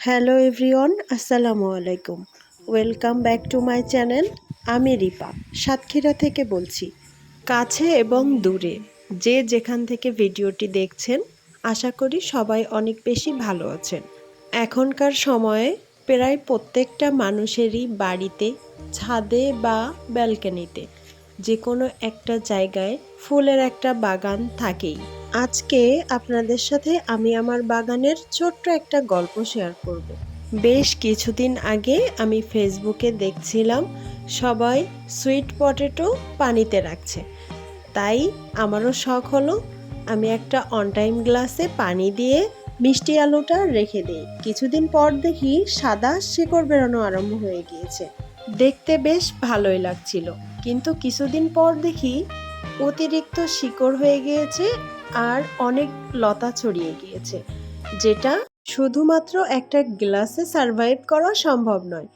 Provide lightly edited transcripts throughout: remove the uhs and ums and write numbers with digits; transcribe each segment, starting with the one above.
Hello everyone, আসসালামু আলাইকুম। Welcome back to my channel. আমি রিপা সাতক্ষীরা থেকে বলছি। কাছে এবং দূরে যে যেখান থেকে ভিডিওটি দেখছেন, আশা করি সবাই অনেক বেশি ভালো আছেন। এখনকার সময়ে প্রায় প্রত্যেকটা মানুষেরই বাড়িতে, ছাদে বা ব্যালকনিতে যে কোনো একটা জায়গায় ফুলের একটা বাগান থাকেই। আজকে আপনাদের সাথে আমি আমার বাগানের ছোট্ট একটা গল্প শেয়ার করব। বেশ কিছুদিন আগে আমি ফেসবুকে দেখছিলাম সবাই সুইট পটেটো পানিতে রাখছে, তাই আমারও শখ হলো আমি একটা অন টাইম গ্লাসে পানি দিয়ে মিষ্টি আলুটা রেখে দিই। কিছুদিন পর দেখি সাদা শিকড় বেরোনো আরম্ভ হয়ে গিয়েছে। দেখতে বেশ ভালোই লাগছিল, কিন্তু কিছুদিন পর দেখি অতিরিক্ত শিকড় হয়ে গিয়েছে আর অনেক লতা ছড়িয়ে গিয়েছে, যেটা শুধুমাত্র একটা গ্লাসে সারভাইভ করা সম্ভব নয়।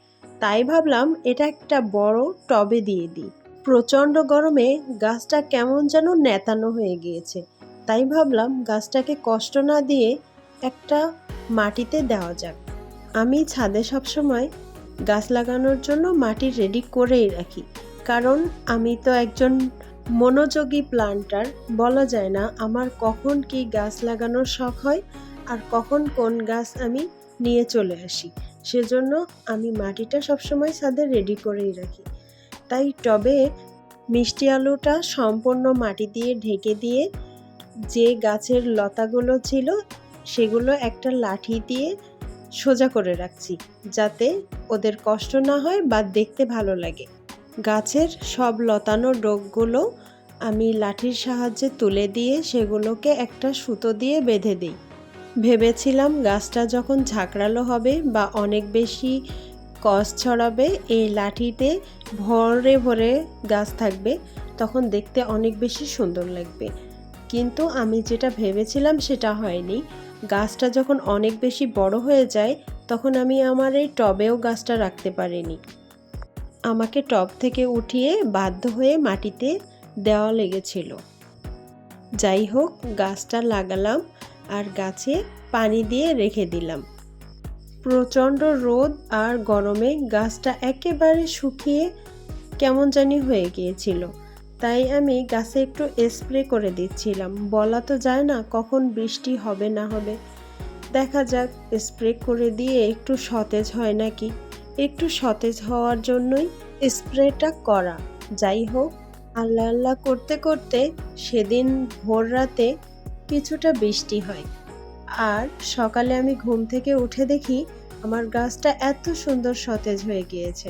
তাই ভাবলাম এটা একটা বড় টবে দিয়ে দিই। প্রচণ্ড গরমে গাছটা কেমন যেন নেতানো হয়ে গিয়েছে, তাই ভাবলাম গাছটাকে কষ্ট না দিয়ে একটা মাটিতে দেওয়া যাক। আমি ছাদে সবসময় গাছ লাগানোর জন্য মাটি রেডি করেই রাখি, কারণ আমি তো একজন মনোযোগী প্লান্টার। বলা যায় না আমার কখন কি গাছ লাগানোর শখ হয় আর কখন কোন গাছ আমি নিয়ে চলে আসি। সেজন্য আমি মাটিটা সবসময় ছাদে রেডি করেই রাখি। তাই টবে মিষ্টি আলুটা সম্পূর্ণ মাটি দিয়ে ঢেকে দিয়ে যে গাছের লতাগুলো ছিল সেগুলো একটা লাঠি দিয়ে সোজা করে রাখছি, যাতে ওদের কষ্ট না হয় বা দেখতে ভালো লাগে। গাছের সব লতানো ডোকগুলো আমি লাঠির সাহায্যে তুলে দিয়ে সেগুলোকে একটা সুতো দিয়ে বেঁধে দিই। ভেবেছিলাম গাছটা যখন ঝাঁকড়ালো হবে বা অনেক বেশি কষ ছড়াবে, এই লাঠিতে ভরে ভরে গাছ থাকবে, তখন দেখতে অনেক বেশি সুন্দর লাগবে। কিন্তু আমি যেটা ভেবেছিলাম সেটা হয়নি। গাছটা যখন অনেক বেশি বড় হয়ে যায় তখন আমি আমার এই টবেও গাছটা রাখতে পারিনি। আমাকে টব থেকে উঠিয়ে বাধ্য হয়ে মাটিতে দেওয়া লেগেছিল। যাই হোক, গাছটা লাগালাম আর গাছে পানি দিয়ে রেখে দিলাম। প্রচণ্ড রোদ আর গরমে গাছটা একেবারে শুকিয়ে কেমন জানি হয়ে গিয়েছিল, তাই আমি গাছে একটু স্প্রে করে দিচ্ছিলাম। বলা তো যায় না কখন বৃষ্টি হবে না হবে, দেখা যাক। স্প্রে করে দিয়ে একটু সতেজ হয় নাকি। একটু সতেজ হওয়ার জন্যই স্প্রেটা করা। যাই হোক, আল্লাহ আল্লাহ করতে করতে সেদিন ভোর রাতে কিছুটা বৃষ্টি হয়, আর সকালে আমি ঘুম থেকে উঠে দেখি আমার গাছটা এত সুন্দর সতেজ হয়ে গিয়েছে।